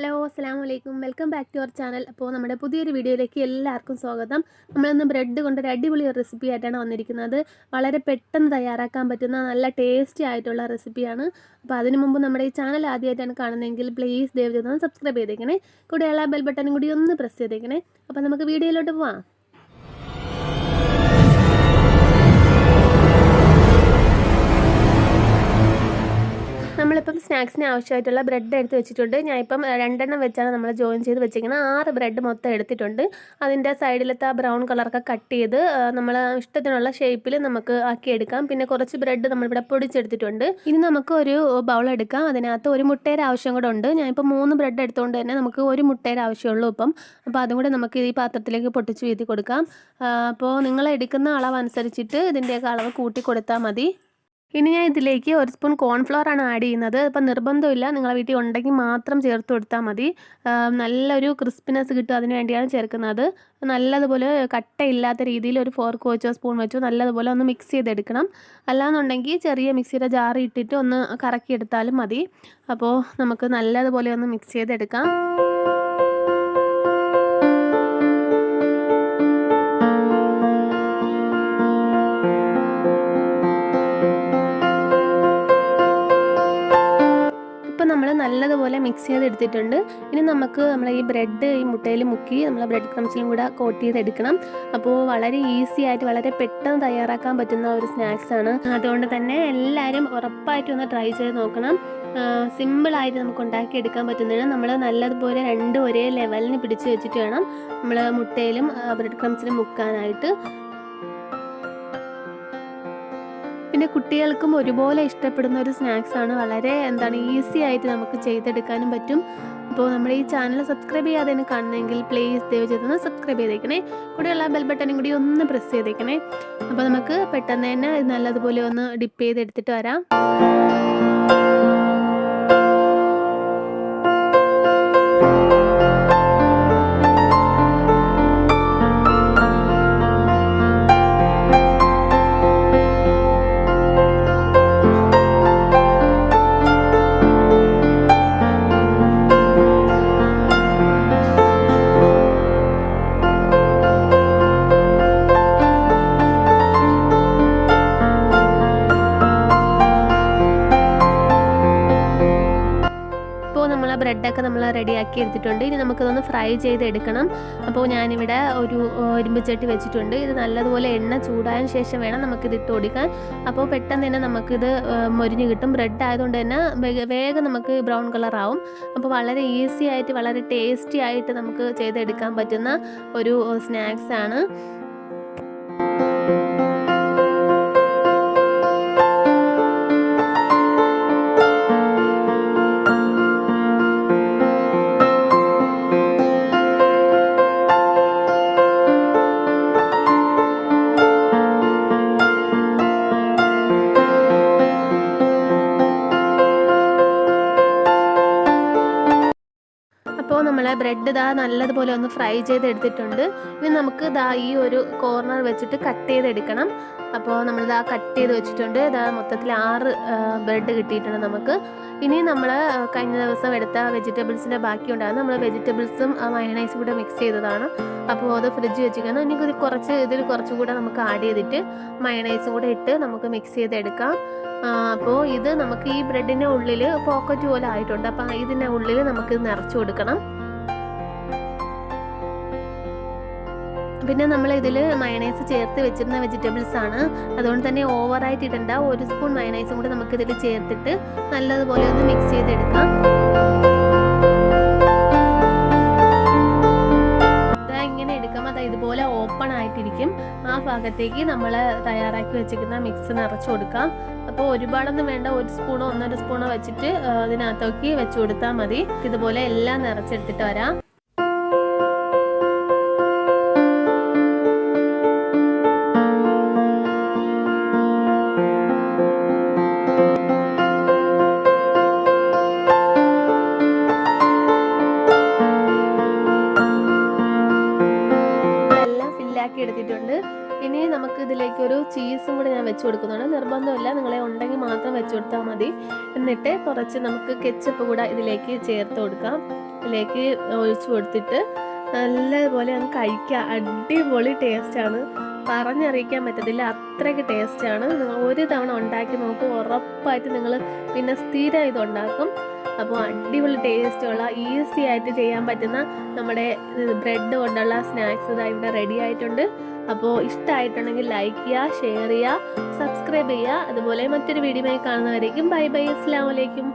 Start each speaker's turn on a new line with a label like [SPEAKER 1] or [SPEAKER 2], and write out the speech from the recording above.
[SPEAKER 1] Hello അസ്സലാമു അലൈക്കും welcome back to our channel. അപ്പോൾ നമ്മുടെ പുതിയൊരു വീഡിയോയിലേക്ക് എല്ലാവർക്കും സ്വാഗതം. നമ്മളിന്ന് ബ്രെഡ് കൊണ്ട് ഒരു അടിപൊളി റെസിപ്പി ആയിട്ടാണ് വന്നിരിക്കുന്നത്. വളരെ പെട്ടെന്ന് തയ്യാറാക്കാൻ പറ്റുന്ന നല്ല ടേസ്റ്റി ആയിട്ടുള്ള റെസിപ്പിയാണ്. അപ്പോൾ അതിന് മുമ്പ് നമ്മുടെ ഈ ചാനൽ ആദ്യമായിട്ടാണ് കാണുന്നതെങ്കിൽ പ്ലീസ് ദയവ് ചെയ്തൊന്ന് സബ്സ്ക്രൈബ് ചെയ്തേക്കണേ. കൂടെയുള്ള ബെൽ ബട്ടണും കൂടി ഒന്ന് പ്രസ് ചെയ്തേക്കണേ. അപ്പോൾ നമുക്ക് വീഡിയോയിലോട്ട് പോവാം. നമ്മളിപ്പം സ്നാക്സിന് ആവശ്യമായിട്ടുള്ള ബ്രെഡ് എടുത്ത് വെച്ചിട്ടുണ്ട്. ഞാനിപ്പം 2 വെച്ചാണ് നമ്മൾ ജോയിൻ ചെയ്ത് വെച്ചിരിക്കുന്നത്. 6 ബ്രെഡ് മൊത്തം എടുത്തിട്ടുണ്ട്. അതിൻ്റെ സൈഡിലത്തെ ആ ബ്രൗൺ കളറൊക്കെ കട്ട് ചെയ്ത് നമ്മൾ ഇഷ്ടത്തിനുള്ള ഷേപ്പിൽ നമുക്ക് ആക്കിയെടുക്കാം. പിന്നെ കുറച്ച് ബ്രെഡ് നമ്മളിവിടെ പൊടിച്ചെടുത്തിട്ടുണ്ട്. ഇനി നമുക്ക് ഒരു ബൗൾ എടുക്കാം. അതിനകത്ത് ഒരു മുട്ടയുടെ ആവശ്യം കൂടെ ഉണ്ട്. ഞാനിപ്പോൾ 3 ബ്രെഡ് എടുത്തുകൊണ്ട് തന്നെ നമുക്ക് ഒരു മുട്ടയുടെ ആവശ്യമുള്ളൂ ഇപ്പം. അപ്പോൾ അതും കൂടെ നമുക്ക് ഈ പാത്രത്തിലേക്ക് പൊട്ടിച്ച് വീഴ്ത്തി കൊടുക്കാം. അപ്പോൾ നിങ്ങൾ എടുക്കുന്ന അളവനുസരിച്ചിട്ട് ഇതിൻ്റെയൊക്കെ അളവ് കൂട്ടി കൊടുത്താൽ മതി. ഇനി ഞാൻ ഇതിലേക്ക് 1 സ്പൂൺ കോൺഫ്ലവർ ആണ് ആഡ് ചെയ്യുന്നത്. ഇപ്പം നിർബന്ധമില്ല, നിങ്ങളെ വീട്ടിൽ ഉണ്ടെങ്കിൽ മാത്രം ചേർത്ത് കൊടുത്താൽ മതി. നല്ലൊരു ക്രിസ്പിനെസ് കിട്ടും, അതിന് വേണ്ടിയാണ് ചേർക്കുന്നത്. നല്ലതുപോലെ കട്ടയില്ലാത്ത രീതിയിൽ ഒരു ഫോർക്ക് വെച്ചോ സ്പൂൺ വെച്ചോ നല്ലതുപോലെ ഒന്ന് മിക്സ് ചെയ്തെടുക്കണം. അല്ലാന്നുണ്ടെങ്കിൽ ചെറിയ മിക്സിയുടെ ജാറി ഇട്ടിട്ട് ഒന്ന് കറക്കിയെടുത്താലും മതി. അപ്പോൾ നമുക്ക് നല്ലതുപോലെ ഒന്ന് മിക്സ് ചെയ്തെടുക്കാം. നമ്മൾ നല്ലതുപോലെ മിക്സ് ചെയ്തെടുത്തിട്ടുണ്ട്. ഇനി നമുക്ക് നമ്മൾ ഈ ബ്രെഡ് ഈ മുട്ടയിൽ മുക്കി നമ്മൾ ബ്രെഡ് ക്രംസിലും കൂടെ കോട്ട് ചെയ്തെടുക്കണം. അപ്പോൾ വളരെ ഈസി ആയിട്ട് വളരെ പെട്ടെന്ന് തയ്യാറാക്കാൻ പറ്റുന്ന ഒരു സ്നാക്സാണ്. അതുകൊണ്ട് തന്നെ എല്ലാവരും ഉറപ്പായിട്ടും ഒന്ന് ട്രൈ ചെയ്ത് നോക്കണം. സിമ്പിളായിട്ട് നമുക്ക് ഉണ്ടാക്കിയെടുക്കാൻ പറ്റുന്നതിന് നമ്മൾ നല്ലതുപോലെ രണ്ടും ഒരേ ലെവലിന് പിടിച്ച് വെച്ചിട്ട് വേണം നമ്മൾ മുട്ടയിലും ബ്രെഡ് ക്രംസിലും മുക്കാനായിട്ട്. പിന്നെ കുട്ടികൾക്കും ഒരുപോലെ ഇഷ്ടപ്പെടുന്ന ഒരു സ്നാക്സാണ്. വളരെ ഈസി ആയിട്ട് നമുക്ക് ചെയ്തെടുക്കാനും പറ്റും. അപ്പോൾ നമ്മുടെ ഈ ചാനൽ സബ്സ്ക്രൈബ് ചെയ്യാതെ കാണുന്നെങ്കിൽ പ്ലീസ് ദയവ് ചെയ്തൊന്ന് സബ്സ്ക്രൈബ് ചെയ്തേക്കണേ. കൂടെയുള്ള ബെൽ ബട്ടണും കൂടി ഒന്ന് പ്രസ് ചെയ്തേക്കണേ. അപ്പോൾ നമുക്ക് പെട്ടെന്ന് തന്നെ നല്ലതുപോലെ ഒന്ന് ഡിപ്പ് ചെയ്തെടുത്തിട്ട് വരാം. നമ്മൾ ബ്രെഡൊക്കെ നമ്മൾ റെഡിയാക്കി എടുത്തിട്ടുണ്ട്. ഇനി നമുക്കിതൊന്ന് ഫ്രൈ ചെയ്തെടുക്കണം. അപ്പോൾ ഞാനിവിടെ ഒരു ഇരുമ്പുചട്ടി വെച്ചിട്ടുണ്ട്. ഇത് നല്ലതുപോലെ എണ്ണ ചൂടായതിന് ശേഷം വേണം നമുക്കിത് ഇട്ട് കൊടുക്കാൻ. അപ്പോൾ പെട്ടെന്ന് തന്നെ നമുക്കിത് മൊരിഞ്ഞ് കിട്ടും. ബ്രെഡ് ആയതുകൊണ്ട് തന്നെ വേഗം നമുക്ക് ബ്രൗൺ കളറാവും. അപ്പോൾ വളരെ ഈസി ആയിട്ട് വളരെ ടേസ്റ്റി ആയിട്ട് നമുക്ക് ചെയ്തെടുക്കാൻ പറ്റുന്ന ഒരു സ്നാക്സാണ്. അപ്പോൾ നമ്മൾ ബ്രെഡ് നല്ലതുപോലെ ഒന്ന് ഫ്രൈ ചെയ്തെടുത്തിട്ടുണ്ട്. ഇനി നമുക്ക് ഈ ഒരു കോർണർ വെച്ചിട്ട് കട്ട് ചെയ്തെടുക്കണം. അപ്പോൾ നമ്മൾ കട്ട് ചെയ്ത് വെച്ചിട്ടുണ്ട്. മൊത്തത്തിൽ 6 ബ്രെഡ് കിട്ടിയിട്ടുണ്ട് നമുക്ക്. ഇനി നമ്മൾ കഴിഞ്ഞ ദിവസം എടുത്ത വെജിറ്റബിൾസിൻ്റെ ബാക്കി ഉണ്ടാകും. നമ്മൾ വെജിറ്റബിൾസും മയണൈസും കൂടെ മിക്സ് ചെയ്തതാണ്. അപ്പോൾ അത് ഫ്രിഡ്ജ് വെച്ചിരിക്കണം. ഇനി ഇതിൽ കുറച്ചും കൂടെ നമുക്ക് ആഡ് ചെയ്തിട്ട് മയണൈസും കൂടെ ഇട്ട് നമുക്ക് മിക്സ് ചെയ്തെടുക്കാം. അപ്പോൾ ഇത് നമുക്ക് ഈ ബ്രെഡിൻ്റെ ഉള്ളിൽ പോക്കറ്റ് പോലെ ആയിട്ടുണ്ട്. അപ്പോൾ ഇതിൻ്റെ ഉള്ളിൽ നമുക്ക് നിറച്ച് കൊടുക്കണം. പിന്നെ നമ്മൾ ഇതിൽ മയണൈസ് ചേർത്ത് വെച്ചിരുന്ന വെജിറ്റബിൾസ് ആണ്. അതുകൊണ്ട് തന്നെ ഓവറായിട്ട് ഇടണ്ട. 1 സ്പൂൺ മയണൈസും കൂടി നമുക്കിതിൽ ചേർത്തിട്ട് നല്ലതുപോലെ ഒന്ന് മിക്സ് ചെയ്തെടുക്കാം. ഇങ്ങനെ എടുക്കുമ്പോൾ ഇതുപോലെ ഓപ്പൺ ആയിട്ടിരിക്കും. ആ ഭാഗത്തേക്ക് നമ്മൾ തയ്യാറാക്കി വെച്ചിരിക്കുന്ന മിക്സ് നിറച്ച് കൊടുക്കാം. അപ്പോൾ ഒരുപാടൊന്നും വേണ്ട, 1 സ്പൂണോ 1.5 സ്പൂണോ വെച്ചിട്ട് അതിനകത്തേക്ക് വെച്ച് കൊടുത്താൽ മതി. ഇതുപോലെ എല്ലാം നിറച്ചെടുത്തിട്ട് വരാം. എടുത്തിട്ടുണ്ട്. ഇനി നമുക്ക് ഇതിലേക്കൊരു ചീസും കൂടി ഞാൻ വെച്ച് കൊടുക്കുന്നുണ്ട്. നിർബന്ധമില്ല, നിങ്ങളെ ഉണ്ടെങ്കിൽ മാത്രം വെച്ച് കൊടുത്താൽ മതി. എന്നിട്ട് കുറച്ച് നമുക്ക് കെച്ചപ്പ് കൂടെ ഇതിലേക്ക് ചേർത്ത് കൊടുക്കാം. ഇതിലേക്ക് ഒഴിച്ച് കൊടുത്തിട്ട് നല്ലപോലെ അങ്ങ് കഴിക്കുക. അടിപൊളി ടേസ്റ്റാണ്, പറഞ്ഞറിയിക്കാൻ പറ്റത്തില്ല, അത്രയ്ക്ക് ടേസ്റ്റാണ്. നിങ്ങൾ ഒരു തവണ ഉണ്ടാക്കി നോക്കൂ, ഉറപ്പായിട്ട് നിങ്ങൾ പിന്നെ സ്ഥിരം ഇതുണ്ടാക്കും. അപ്പോൾ അടിപൊളി ടേസ്റ്റുള്ള ഈസി ആയിട്ട് ചെയ്യാൻ പറ്റുന്ന നമ്മുടെ ബ്രെഡ് കൊണ്ടുള്ള സ്നാക്സ് ഇതാ ഇവിടെ റെഡി ആയിട്ടുണ്ട്. അപ്പോൾ ഇഷ്ടമായിട്ടുണ്ടെങ്കിൽ ലൈക്ക് ചെയ്യുക, ഷെയർ ചെയ്യുക, സബ്സ്ക്രൈബ് ചെയ്യുക. അതുപോലെ മറ്റൊരു വീഡിയോയിൽ കാണുന്നവരേക്കും ബൈ ബൈ, അസ്സലാമു അലൈക്കും.